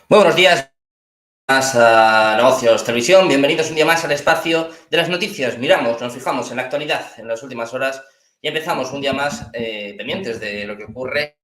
Muy buenos días, más a Negocios Televisión. Bienvenidos un día más al espacio de las noticias. Miramos, nos fijamos en la actualidad en las últimas horas y empezamos un día más pendientes de lo que ocurre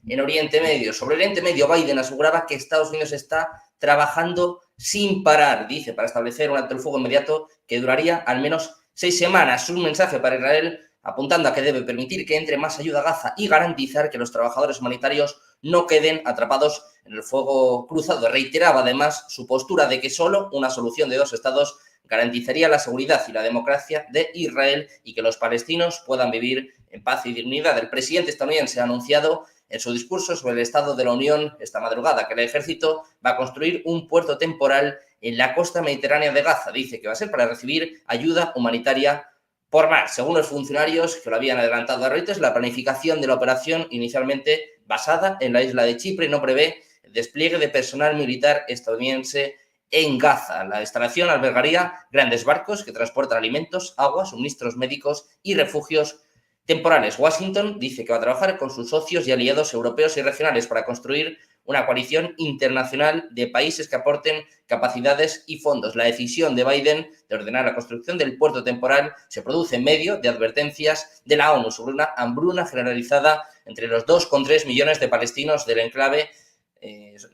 en Oriente Medio. Sobre Oriente Medio, Biden aseguraba que Estados Unidos está trabajando sin parar, dice, para establecer un alto el fuego inmediato que duraría al menos 6 semanas. Un mensaje para Israel apuntando a que debe permitir que entre más ayuda a Gaza y garantizar que los trabajadores humanitarios no queden atrapados en el fuego cruzado. Reiteraba además su postura de que solo una solución de dos estados garantizaría la seguridad y la democracia de Israel y que los palestinos puedan vivir en paz y dignidad. El presidente estadounidense ha anunciado en su discurso sobre el estado de la Unión esta madrugada que el ejército va a construir un puerto temporal en la costa mediterránea de Gaza. Dice que va a ser para recibir ayuda humanitaria por mar. Según los funcionarios que lo habían adelantado a Reuters, la planificación de la operación inicialmente basada en la isla de Chipre no prevé el despliegue de personal militar estadounidense en Gaza. La instalación albergaría grandes barcos que transportan alimentos, agua, suministros médicos y refugios temporales. Washington dice que va a trabajar con sus socios y aliados europeos y regionales para construir una coalición internacional de países que aporten capacidades y fondos. La decisión de Biden de ordenar la construcción del puerto temporal se produce en medio de advertencias de la ONU sobre una hambruna generalizada entre los 2,3 millones de palestinos del enclave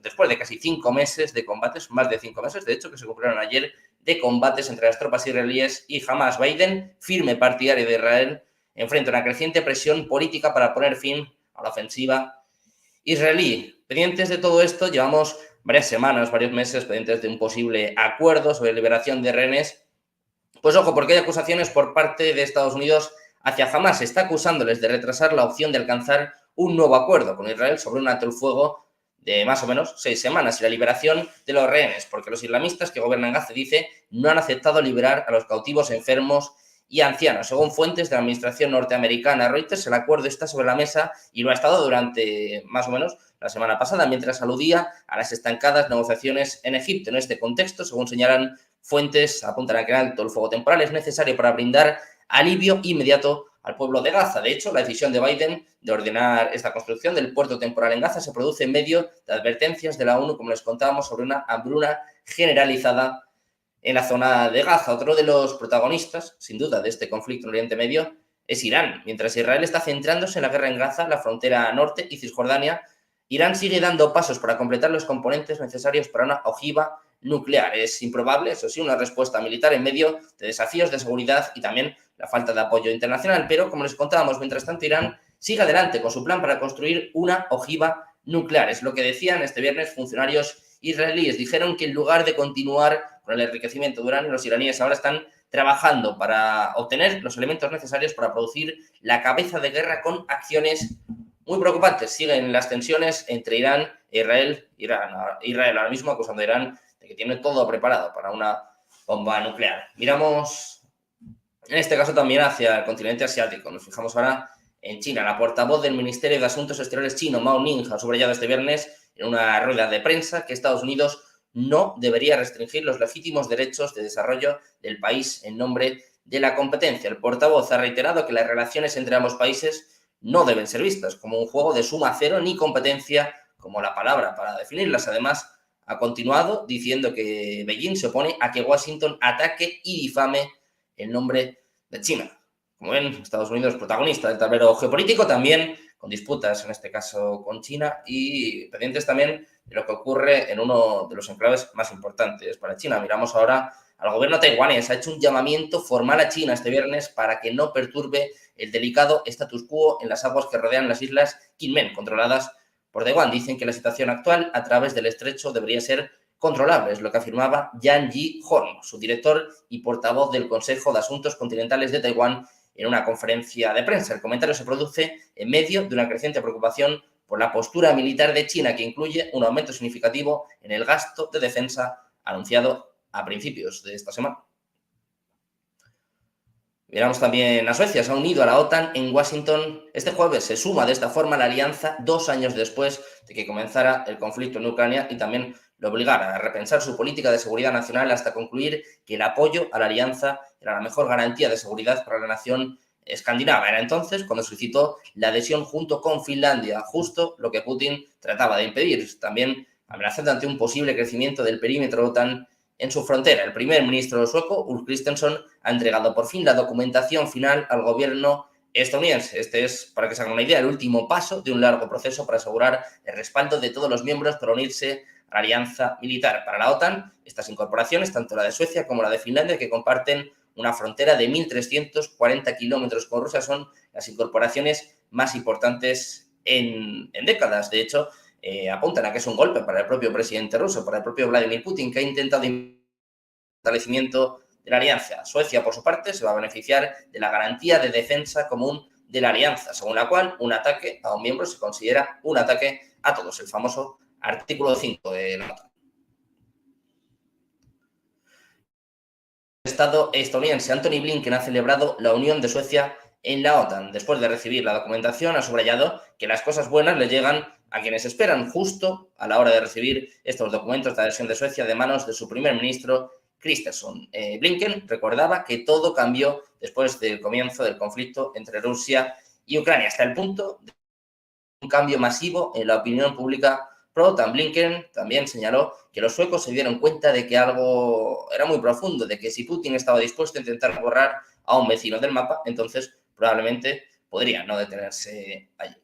después de casi 5 meses de combates, más de 5 meses, de hecho, que se cumplieron ayer, de combates entre las tropas israelíes y Hamas. Biden, firme partidario de Israel, enfrenta una creciente presión política para poner fin a la ofensiva israelí. Pendientes de todo esto, llevamos varias semanas, varios meses, pendientes de un posible acuerdo sobre liberación de rehenes. Pues ojo, porque hay acusaciones por parte de Estados Unidos hacia Hamas. Se está acusándoles de retrasar la opción de alcanzar un nuevo acuerdo con Israel sobre un alto el fuego de más o menos 6 semanas y la liberación de los rehenes, porque los islamistas que gobiernan Gaza, dice, no han aceptado liberar a los cautivos enfermos y ancianos. Según fuentes de la administración norteamericana Reuters, el acuerdo está sobre la mesa y lo ha estado durante más o menos la semana pasada, mientras aludía a las estancadas negociaciones en Egipto. En este contexto, según señalan fuentes, apuntan a que el alto el fuego temporal es necesario para brindar alivio inmediato al pueblo de Gaza. De hecho, la decisión de Biden de ordenar esta construcción del puerto temporal en Gaza se produce en medio de advertencias de la ONU, como les contábamos, sobre una hambruna generalizada en la zona de Gaza. Otro de los protagonistas, sin duda, de este conflicto en Oriente Medio es Irán. Mientras Israel está centrándose en la guerra en Gaza, la frontera norte y Cisjordania, Irán sigue dando pasos para completar los componentes necesarios para una ojiva nuclear. Es improbable, eso sí, una respuesta militar en medio de desafíos de seguridad y también la falta de apoyo internacional. Pero, como les contábamos, mientras tanto, Irán sigue adelante con su plan para construir una ojiva nuclear. Es lo que decían este viernes funcionarios israelíes. Dijeron que en lugar de continuar con el enriquecimiento de uranio, los iraníes ahora están trabajando para obtener los elementos necesarios para producir la cabeza de guerra con acciones muy preocupantes. Siguen las tensiones entre Irán e Israel. Israel ahora mismo acusando a Irán de que tiene todo preparado para una bomba nuclear. Miramos en este caso también hacia el continente asiático. Nos fijamos ahora en China. La portavoz del Ministerio de Asuntos Exteriores chino, Mao Ning, ha subrayado este viernes en una rueda de prensa que Estados Unidos no debería restringir los legítimos derechos de desarrollo del país en nombre de la competencia. El portavoz ha reiterado que las relaciones entre ambos países no deben ser vistas como un juego de suma cero ni competencia como la palabra para definirlas. Además, ha continuado diciendo que Beijing se opone a que Washington ataque y difame el nombre de China. Como ven, Estados Unidos es protagonista del tablero geopolítico, también con disputas, en este caso con China, y pendientes también de lo que ocurre en uno de los enclaves más importantes para China. Miramos ahora al gobierno taiwanés. Ha hecho un llamamiento formal a China este viernes para que no perturbe el delicado status quo en las aguas que rodean las islas Kinmen, controladas por Taiwán. Dicen que la situación actual a través del estrecho debería ser controlable, es lo que afirmaba Yang Yi-horn, su director y portavoz del Consejo de Asuntos Continentales de Taiwán, en una conferencia de prensa. El comentario se produce en medio de una creciente preocupación por la postura militar de China, que incluye un aumento significativo en el gasto de defensa anunciado a principios de esta semana. Miramos también a Suecia, se ha unido a la OTAN en Washington este jueves. Se suma de esta forma a la alianza 2 años después de que comenzara el conflicto en Ucrania y también lo obligara a repensar su política de seguridad nacional hasta concluir que el apoyo a la alianza era la mejor garantía de seguridad para la nación escandinava. Era entonces cuando solicitó la adhesión junto con Finlandia, justo lo que Putin trataba de impedir. También amenazando ante un posible crecimiento del perímetro OTAN en su frontera. El primer ministro sueco, Ulf Kristersson, ha entregado por fin la documentación final al gobierno estadounidense. Este es, para que se hagan una idea, el último paso de un largo proceso para asegurar el respaldo de todos los miembros para unirse a la alianza militar. Para la OTAN, estas incorporaciones, tanto la de Suecia como la de Finlandia, que comparten una frontera de 1.340 kilómetros con Rusia, son las incorporaciones más importantes en décadas. De hecho, apuntan a que es un golpe para el propio presidente ruso, para el propio Vladimir Putin, que ha intentado el fortalecimiento de la alianza. Suecia, por su parte, se va a beneficiar de la garantía de defensa común de la alianza, según la cual un ataque a un miembro se considera un ataque a todos, el famoso artículo 5 de la OTAN. El Estado estadounidense Antony Blinken ha celebrado la unión de Suecia en la OTAN. Después de recibir la documentación, ha subrayado que las cosas buenas le llegan a quienes esperan justo a la hora de recibir estos documentos de adhesión de Suecia de manos de su primer ministro, Kristersson. Blinken recordaba que todo cambió después del comienzo del conflicto entre Rusia y Ucrania, hasta el punto de un cambio masivo en la opinión pública pro-OTAN. Blinken también señaló que los suecos se dieron cuenta de que algo era muy profundo, de que si Putin estaba dispuesto a intentar borrar a un vecino del mapa, entonces probablemente podría no detenerse allí.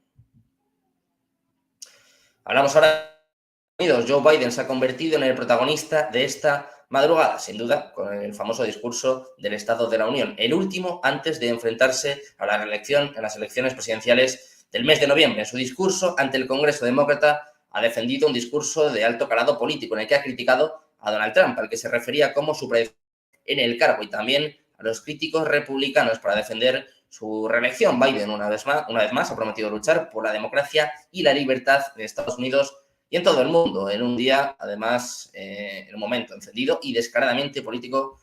Hablamos ahora de Estados Unidos. Joe Biden se ha convertido en el protagonista de esta madrugada, sin duda, con el famoso discurso del Estado de la Unión, el último antes de enfrentarse a la reelección en las elecciones presidenciales del mes de noviembre. En su discurso ante el Congreso demócrata ha defendido un discurso de alto calado político en el que ha criticado a Donald Trump, al que se refería como su predecesor en el cargo, y también a los críticos republicanos para defender su reelección. Biden, una vez más, ha prometido luchar por la democracia y la libertad en Estados Unidos y en todo el mundo, en un día, además, en un momento encendido y descaradamente político,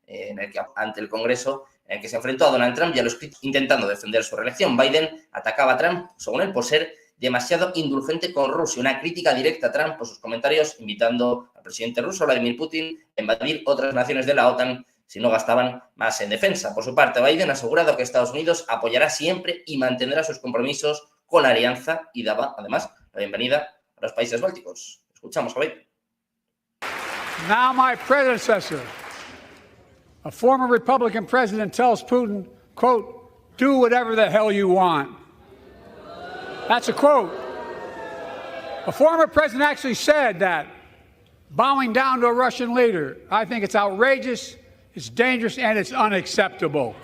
en el que, ante el Congreso, en el que se enfrentó a Donald Trump y a los críticos intentando defender su reelección. Biden atacaba a Trump, según él, por ser demasiado indulgente con Rusia. Una crítica directa a Trump por sus comentarios, invitando al presidente ruso, Vladimir Putin, a invadir otras naciones de la OTAN si no gastaban más en defensa. Por su parte, Biden ha asegurado que Estados Unidos apoyará siempre y mantendrá sus compromisos con la alianza y daba, además, la bienvenida a los países bálticos. Escuchamos a Biden. Now my predecessor, a former Republican president, tells Putin, quote, "Do whatever the hell you want." That's a quote. A former president actually said that, bowing down to a Russian leader. I think it's outrageous, it's dangerous, and it's unacceptable.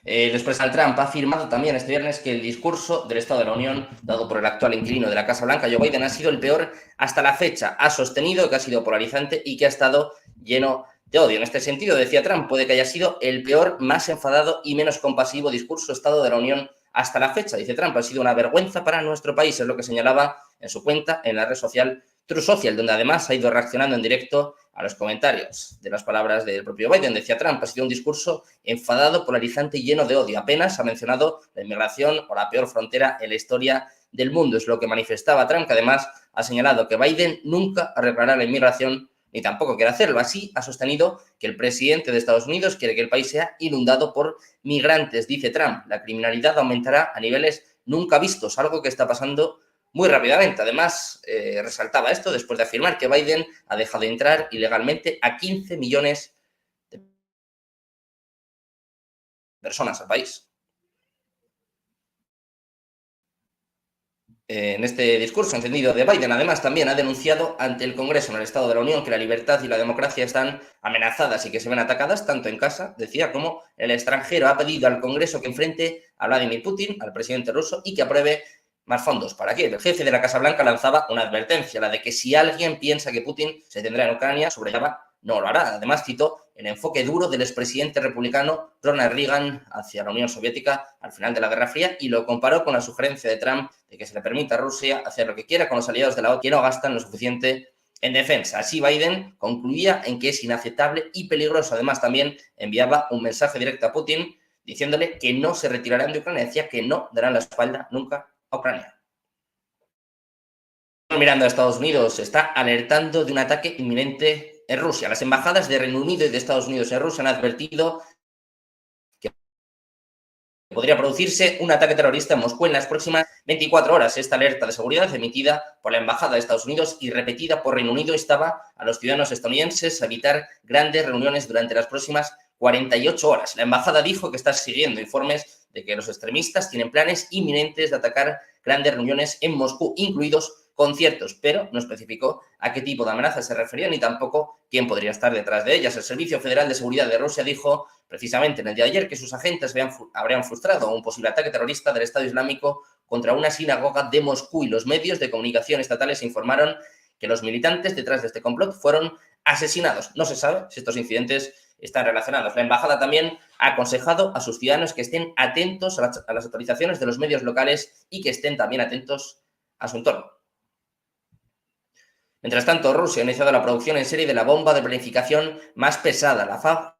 Después, Trump ha afirmado también este viernes que el discurso del Estado de la Unión dado por el actual inquilino de la Casa Blanca, Joe Biden, ha sido el peor hasta la fecha. Ha sostenido que ha sido polarizante y que ha estado lleno de odio. En este sentido, decía Trump, puede que haya sido el peor, más enfadado y menos compasivo discurso Estado de la Unión hasta la fecha. Dice Trump, ha sido una vergüenza para nuestro país, es lo que señalaba en su cuenta en la red social Truth Social, donde además ha ido reaccionando en directo a los comentarios de las palabras del propio Biden. Decía Trump, ha sido un discurso enfadado, polarizante y lleno de odio. Apenas ha mencionado la inmigración o la peor frontera en la historia del mundo. Es lo que manifestaba Trump, que además ha señalado que Biden nunca arreglará la inmigración ni tampoco quiere hacerlo. Así ha sostenido que el presidente de Estados Unidos quiere que el país sea inundado por migrantes. Dice Trump, la criminalidad aumentará a niveles nunca vistos, algo que está pasando muy rápidamente. Además, resaltaba esto después de afirmar que Biden ha dejado entrar ilegalmente a 15 millones de personas al país. En este discurso encendido de Biden, además, también ha denunciado ante el Congreso en el Estado de la Unión que la libertad y la democracia están amenazadas y que se ven atacadas tanto en casa, decía, como en el extranjero. Ha pedido al Congreso que enfrente a Vladimir Putin, al presidente ruso, y que apruebe más fondos para Kiev. El jefe de la Casa Blanca lanzaba una advertencia, la de que si alguien piensa que Putin se tendrá en Ucrania, subrayaba, no lo hará. Además, citó el enfoque duro del expresidente republicano Ronald Reagan hacia la Unión Soviética al final de la Guerra Fría y lo comparó con la sugerencia de Trump de que se le permita a Rusia hacer lo que quiera con los aliados de la OTAN que no gastan lo suficiente en defensa. Así, Biden concluía en que es inaceptable y peligroso. Además, también enviaba un mensaje directo a Putin diciéndole que no se retirarán de Ucrania, decía que no darán la espalda nunca a Ucrania. Mirando a Estados Unidos, está alertando de un ataque inminente en Rusia. Las embajadas de Reino Unido y de Estados Unidos en Rusia han advertido que podría producirse un ataque terrorista en Moscú en las próximas 24 horas. Esta alerta de seguridad, emitida por la Embajada de Estados Unidos y repetida por Reino Unido, instaba a los ciudadanos estadounidenses a evitar grandes reuniones durante las próximas 48 horas. La embajada dijo que está siguiendo informes de que los extremistas tienen planes inminentes de atacar grandes reuniones en Moscú, incluidos conciertos, pero no especificó a qué tipo de amenazas se refería ni tampoco quién podría estar detrás de ellas. El Servicio Federal de Seguridad de Rusia dijo precisamente en el día de ayer que sus agentes habrían frustrado un posible ataque terrorista del Estado Islámico contra una sinagoga de Moscú, y los medios de comunicación estatales informaron que los militantes detrás de este complot fueron asesinados. No se sabe si estos incidentes están relacionados. La embajada también ha aconsejado a sus ciudadanos que estén atentos a las actualizaciones de los medios locales y que estén también atentos a su entorno. Mientras tanto, Rusia ha iniciado la producción en serie de la bomba de planificación más pesada, la FAB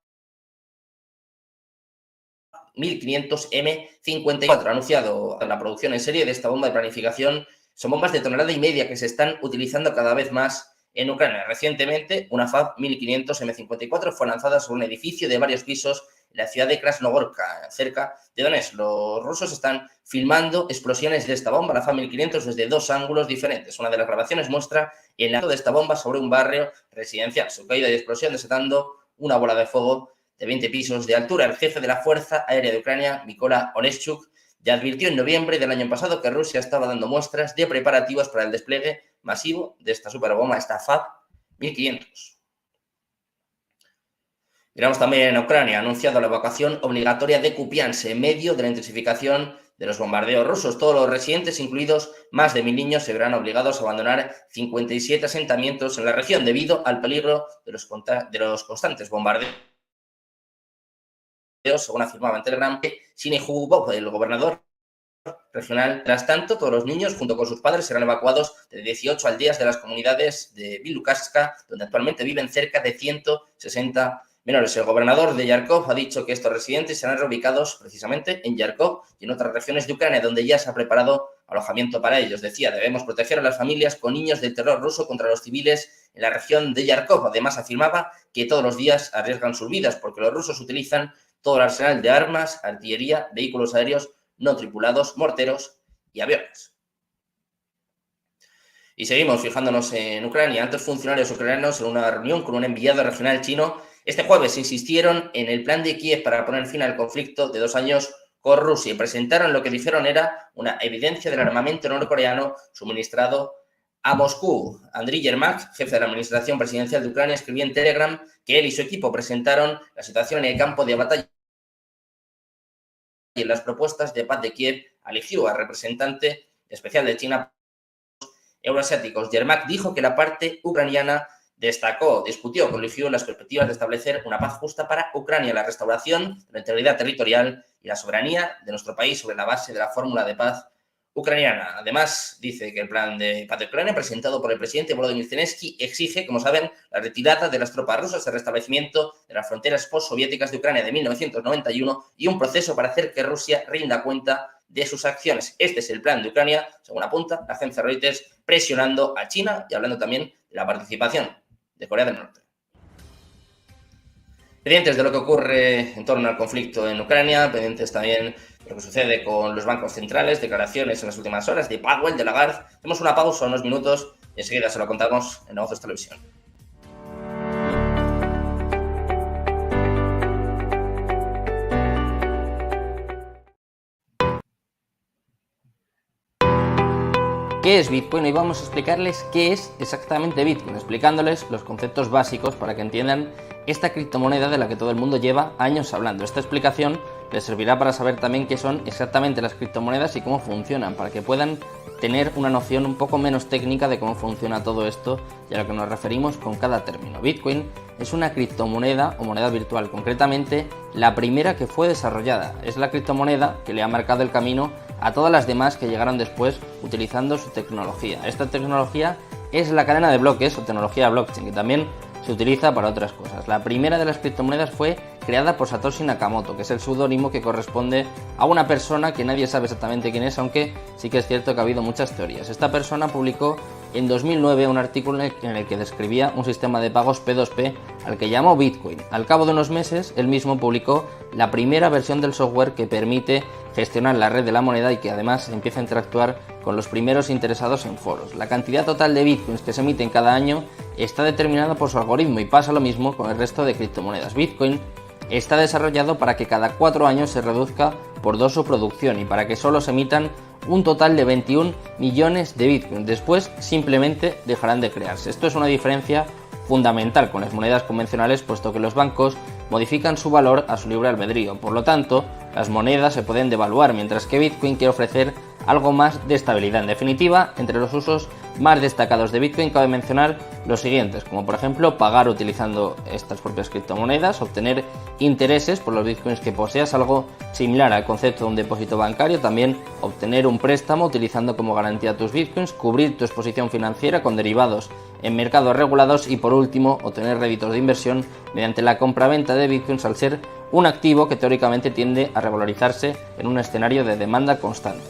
1500 M54. Ha anunciado la producción en serie de esta bomba de planificación. Son bombas de 1,5 toneladas que se están utilizando cada vez más en Ucrania. Recientemente, una FAB 1500 M54 fue lanzada sobre un edificio de varios pisos en la ciudad de Krasnogorka, cerca de Donetsk. Los rusos están filmando explosiones de esta bomba, la FAB 1500, desde dos ángulos diferentes. Una de las grabaciones muestra el lanzamiento de esta bomba sobre un barrio residencial. Su caída y explosión desatando una bola de fuego de 20 pisos de altura. El jefe de la Fuerza Aérea de Ucrania, Mykola Oneshchuk, ya advirtió en noviembre del año pasado que Rusia estaba dando muestras de preparativos para el despliegue masivo de esta superbomba, esta FAB 1500. Miramos también en Ucrania. Ha anunciado la evacuación obligatoria de Kupiansk en medio de la intensificación de los bombardeos rusos. Todos los residentes, incluidos más de 1.000 niños, se verán obligados a abandonar 57 asentamientos en la región debido al peligro de los constantes bombardeos, según afirmaba en Telegram Sinei Hubov, el gobernador regional. Mientras tanto, todos los niños, junto con sus padres, serán evacuados de 18 aldeas de las comunidades de Bilukaska, donde actualmente viven cerca de 160 menores. El gobernador de Yarkov ha dicho que estos residentes serán reubicados precisamente en Yarkov y en otras regiones de Ucrania, donde ya se ha preparado alojamiento para ellos. Decía, debemos proteger a las familias con niños del terror ruso contra los civiles en la región de Yarkov. Además, afirmaba que todos los días arriesgan sus vidas porque los rusos utilizan todo el arsenal de armas, artillería, vehículos aéreos no tripulados, morteros y aviones. Y seguimos fijándonos en Ucrania. Altos funcionarios ucranianos, en una reunión con un enviado regional chino, este jueves insistieron en el plan de Kiev para poner fin al conflicto de 2 años con Rusia y presentaron lo que dijeron era una evidencia del armamento norcoreano suministrado a Moscú. Andriy Yermak, jefe de la administración presidencial de Ucrania, escribió en Telegram que él y su equipo presentaron la situación en el campo de batalla y en las propuestas de paz de Kiev eligió al representante especial de China euroasiáticos. Yermak dijo que la parte ucraniana discutió con Liu las perspectivas de establecer una paz justa para Ucrania, la restauración de la integridad territorial y la soberanía de nuestro país sobre la base de la fórmula de paz ucraniana. Además, dice que el plan de paz de Ucrania presentado por el presidente Volodymyr Zelensky exige, como saben, la retirada de las tropas rusas, el restablecimiento de las fronteras postsoviéticas de Ucrania de 1991 y un proceso para hacer que Rusia rinda cuenta de sus acciones. Este es el plan de Ucrania, según apunta la agencia Reuters, presionando a China y hablando también de la participación de Corea del Norte. Pendientes de lo que ocurre en torno al conflicto en Ucrania, pendientes también de lo que sucede con los bancos centrales, declaraciones en las últimas horas de Powell, de Lagarde. Hacemos una pausa, unos minutos, y enseguida se lo contamos en Negocios Televisión. ¿Qué es Bitcoin? Hoy vamos a explicarles qué es exactamente Bitcoin, explicándoles los conceptos básicos para que entiendan esta criptomoneda de la que todo el mundo lleva años hablando. Esta explicación les servirá para saber también qué son exactamente las criptomonedas y cómo funcionan, para que puedan tener una noción un poco menos técnica de cómo funciona todo esto y a lo que nos referimos con cada término. Bitcoin es una criptomoneda o moneda virtual, concretamente la primera que fue desarrollada. Es la criptomoneda que le ha marcado el camino a todas las demás que llegaron después utilizando su tecnología. Esta tecnología es la cadena de bloques o tecnología blockchain, que también se utiliza para otras cosas. La primera de las criptomonedas fue creada por Satoshi Nakamoto, que es el seudónimo que corresponde a una persona que nadie sabe exactamente quién es, aunque sí que es cierto que ha habido muchas teorías. Esta persona publicó en 2009 un artículo en el que describía un sistema de pagos P2P al que llamó Bitcoin. Al cabo de unos meses, él mismo publicó la primera versión del software que permite gestionar la red de la moneda y que además empieza a interactuar con los primeros interesados en foros. La cantidad total de bitcoins que se emiten cada año está determinada por su algoritmo y pasa lo mismo con el resto de criptomonedas. Bitcoin está desarrollado para que cada 4 años se reduzca por 2 su producción y para que solo se emitan un total de 21 millones de bitcoins. Después simplemente dejarán de crearse. Esto es una diferencia fundamental con las monedas convencionales, puesto que los bancos modifican su valor a su libre albedrío. Por lo tanto, las monedas se pueden devaluar, mientras que Bitcoin quiere ofrecer algo más de estabilidad. En definitiva, entre los usos más destacados de Bitcoin cabe mencionar los siguientes, como por ejemplo pagar utilizando estas propias criptomonedas, obtener intereses por los bitcoins que poseas, algo similar al concepto de un depósito bancario, también obtener un préstamo utilizando como garantía tus bitcoins, cubrir tu exposición financiera con derivados en mercados regulados y por último obtener réditos de inversión mediante la compra-venta de bitcoins al ser un activo que teóricamente tiende a revalorizarse en un escenario de demanda constante.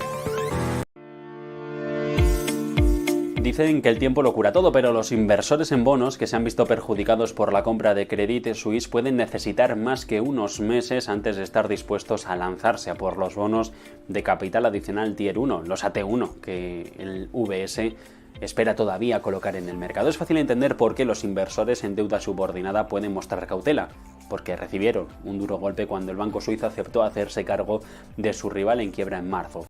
Dicen que el tiempo lo cura todo, pero los inversores en bonos que se han visto perjudicados por la compra de Credit Suisse pueden necesitar más que unos meses antes de estar dispuestos a lanzarse a por los bonos de capital adicional Tier 1, los AT1, que el VS espera todavía colocar en el mercado. Es fácil entender por qué los inversores en deuda subordinada pueden mostrar cautela, porque recibieron un duro golpe cuando el banco suizo aceptó hacerse cargo de su rival en quiebra en marzo.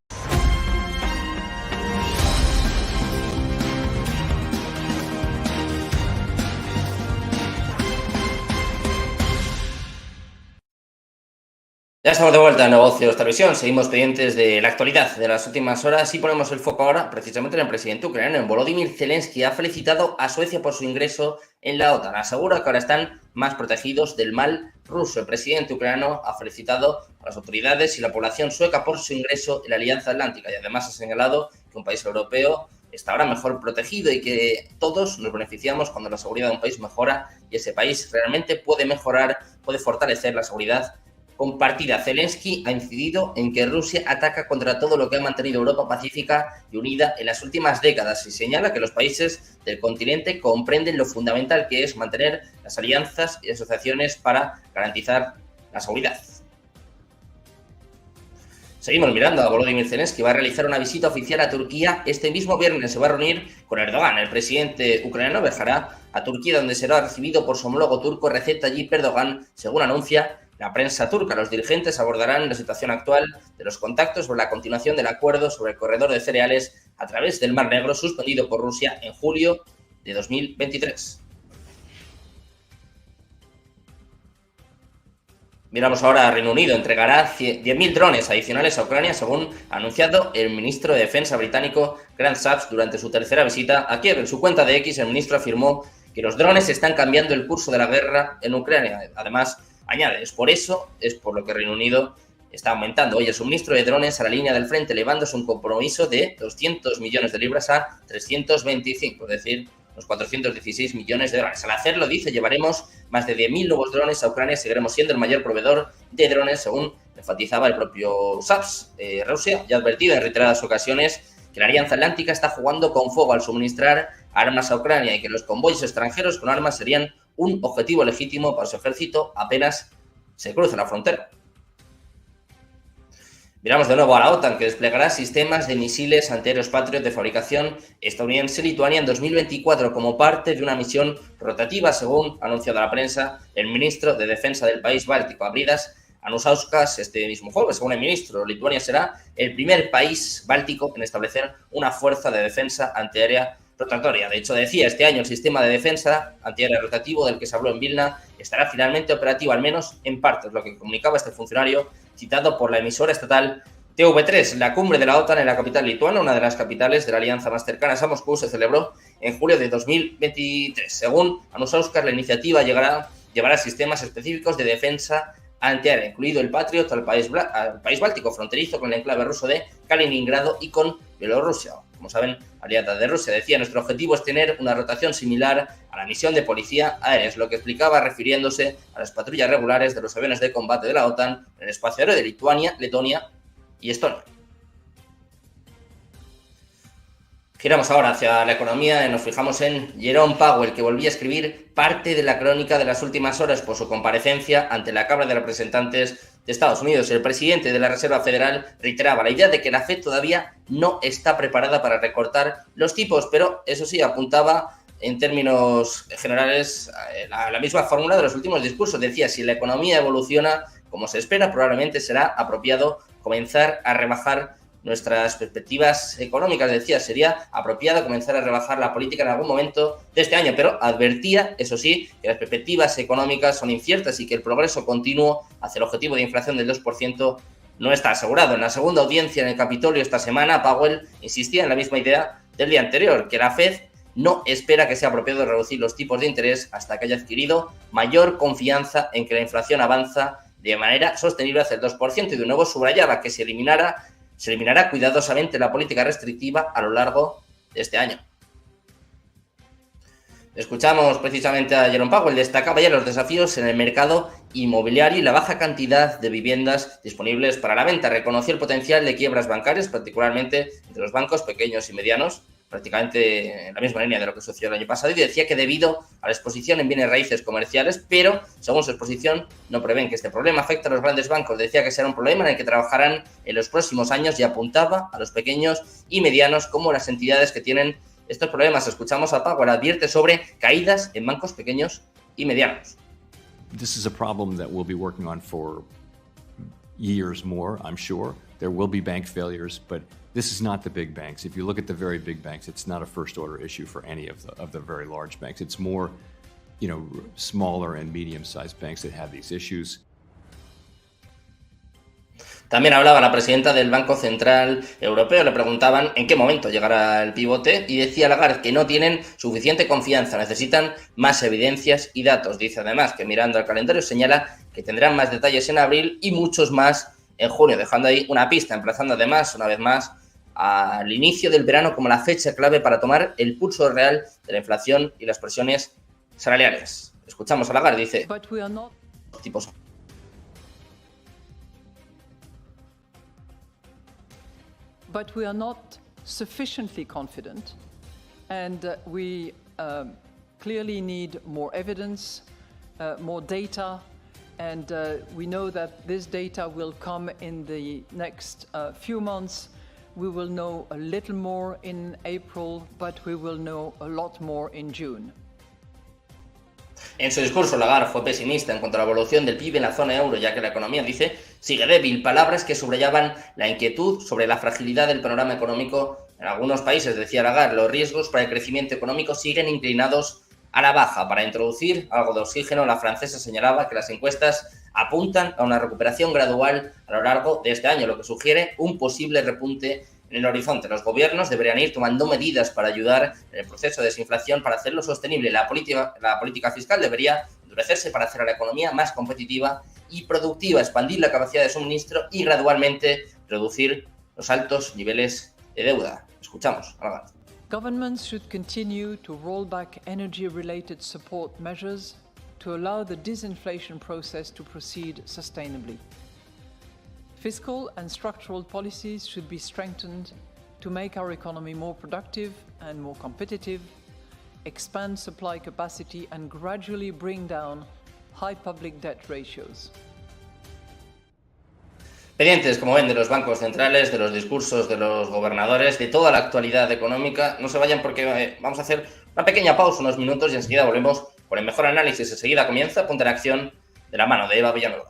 Ya estamos de vuelta en Negocios Televisión, seguimos pendientes de la actualidad de las últimas horas y ponemos el foco ahora precisamente en el presidente ucraniano. Volodymyr Zelensky ha felicitado a Suecia por su ingreso en la OTAN. Asegura que ahora están más protegidos del mal ruso. El presidente ucraniano ha felicitado a las autoridades y la población sueca por su ingreso en la Alianza Atlántica y además ha señalado que un país europeo está ahora mejor protegido y que todos nos beneficiamos cuando la seguridad de un país mejora y ese país realmente puede mejorar, puede fortalecer la seguridad compartida. Zelensky ha incidido en que Rusia ataca contra todo lo que ha mantenido Europa pacífica y unida en las últimas décadas y señala que los países del continente comprenden lo fundamental que es mantener las alianzas y asociaciones para garantizar la seguridad. Seguimos mirando a Volodymyr Zelensky. Va a realizar una visita oficial a Turquía. Este mismo viernes se va a reunir con Erdogan. El presidente ucraniano viajará a Turquía, donde será recibido por su homólogo turco Recep Tayyip Erdogan, según anuncia la prensa turca. Los dirigentes abordarán la situación actual de los contactos sobre la continuación del acuerdo sobre el corredor de cereales a través del Mar Negro, suspendido por Rusia en julio de 2023. Miramos ahora a Reino Unido. Entregará 10.000 drones adicionales a Ucrania, según ha anunciado el ministro de Defensa británico Grant Shapps durante su tercera visita a Kiev. En su cuenta de X, el ministro afirmó que los drones están cambiando el curso de la guerra en Ucrania. Además, añade, es por lo que Reino Unido está aumentando hoy el suministro de drones a la línea del frente, elevándose un compromiso de 200 millones de libras a 325, es decir, los 416 millones de dólares. Al hacerlo, dice, llevaremos más de 10.000 nuevos drones a Ucrania y seguiremos siendo el mayor proveedor de drones, según enfatizaba el propio Shapps. Rusia ya ha advertido en reiteradas ocasiones que la Alianza Atlántica está jugando con fuego al suministrar armas a Ucrania y que los convoyes extranjeros con armas serían un objetivo legítimo para su ejército apenas se cruza la frontera. Miramos de nuevo a la OTAN, que desplegará sistemas de misiles antiaéreos Patriot de fabricación estadounidense-lituania en 2024 como parte de una misión rotativa, según ha anunciado a la prensa el ministro de Defensa del país báltico, Abridas Anušauskas, este mismo jueves. Según el ministro, Lituania será el primer país báltico en establecer una fuerza de defensa antiaérea rotatoria. De hecho, decía, este año el sistema de defensa antiaérea rotativo del que se habló en Vilna estará finalmente operativo, al menos en parte, es lo que comunicaba este funcionario citado por la emisora estatal TV3. La cumbre de la OTAN en la capital lituana, una de las capitales de la alianza más cercanas a Moscú, se celebró en julio de 2023. Según Anušauskas, la iniciativa llevará sistemas específicos de defensa antiaérea, incluido el Patriot, al país báltico fronterizo con el enclave ruso de Kaliningrado y con Bielorrusia. Como saben, aliada de Rusia. Decía, nuestro objetivo es tener una rotación similar a la misión de policía aérea, es lo que explicaba refiriéndose a las patrullas regulares de los aviones de combate de la OTAN en el espacio aéreo de Lituania, Letonia y Estonia. Giramos ahora hacia la economía y nos fijamos en Jerome Powell, que volvía a escribir parte de la crónica de las últimas horas por su comparecencia ante la Cámara de Representantes de Estados Unidos. El presidente de la Reserva Federal reiteraba la idea de que la Fed todavía no está preparada para recortar los tipos, pero eso sí, apuntaba en términos generales a la misma fórmula de los últimos discursos. Decía, si la economía evoluciona como se espera, probablemente será apropiado comenzar a rebajar nuestras perspectivas económicas. Decía, sería apropiado comenzar a rebajar la política en algún momento de este año, pero advertía, eso sí, que las perspectivas económicas son inciertas y que el progreso continuo hacia el objetivo de inflación del 2% no está asegurado. En la segunda audiencia en el Capitolio esta semana, Powell insistía en la misma idea del día anterior, que la Fed no espera que sea apropiado reducir los tipos de interés hasta que haya adquirido mayor confianza en que la inflación avanza de manera sostenible hacia el 2%, y de nuevo subrayaba que se eliminará cuidadosamente la política restrictiva a lo largo de este año. Escuchamos precisamente a Jerome Powell, destacaba ya los desafíos en el mercado inmobiliario y la baja cantidad de viviendas disponibles para la venta. Reconoció el potencial de quiebras bancarias, particularmente entre los bancos pequeños y medianos, prácticamente en la misma línea de lo que sucedió el año pasado, y decía que debido a la exposición en bienes raíces comerciales, pero según su exposición no prevén que este problema afecte a los grandes bancos. Decía que será un problema en el que trabajarán en los próximos años y apuntaba a los pequeños y medianos como las entidades que tienen estos problemas. Escuchamos a Powell, advierte sobre caídas en bancos pequeños y medianos. This is a problem that we'll be working on for years more, I'm sure. There will be bank failures, but this is not the big banks. If you look at the very big banks, it's not a first-order issue for any of the very large banks. It's more, smaller and medium-sized banks that have these issues. También hablaba la presidenta del Banco Central Europeo. Le preguntaban en qué momento llegará el pivote y decía Lagarde que no tienen suficiente confianza, necesitan más evidencias y datos. Dice además que mirando al calendario señala que tendrán más detalles en abril y muchos más en junio, dejando ahí una pista, emplazando además, una vez más, al inicio del verano como la fecha clave para tomar el pulso real de la inflación y las presiones salariales. Escuchamos a Lagarde, dice, tipos. But we are not sufficiently confident, and we clearly need more evidence, more data, and we know that this data will come in the next few months. We will know a little more in April, but we will know a lot more in June. En su discurso, Lagarde fue pesimista en cuanto a la evolución del PIB en la zona euro, ya que la economía, dice, sigue débil. Palabras que subrayaban la inquietud sobre la fragilidad del panorama económico en algunos países. Decía Lagarde, los riesgos para el crecimiento económico siguen inclinados a la baja. Para introducir algo de oxígeno, la francesa señalaba que las encuestas apuntan a una recuperación gradual a lo largo de este año, lo que sugiere un posible repunte en el horizonte. Los gobiernos deberían ir tomando medidas para ayudar en el proceso de desinflación, para hacerlo sostenible. La política fiscal debería endurecerse para hacer a la economía más competitiva y productiva, expandir la capacidad de suministro y gradualmente reducir los altos niveles de deuda. Escuchamos a Lagarde. Governments should continue to roll back energy-related support measures to allow the disinflation process to proceed sustainably. Fiscal and structural policies should be strengthened to make our economy more productive and more competitive, expand supply capacity, and gradually bring down high public debt ratios. Pendientes, como ven, de los bancos centrales, de los discursos de los gobernadores, de toda la actualidad económica. No se vayan porque vamos a hacer una pequeña pausa, unos minutos, y enseguida volvemos con el mejor análisis. Enseguida comienza Ponte en Acción de la mano de Eva Villanueva.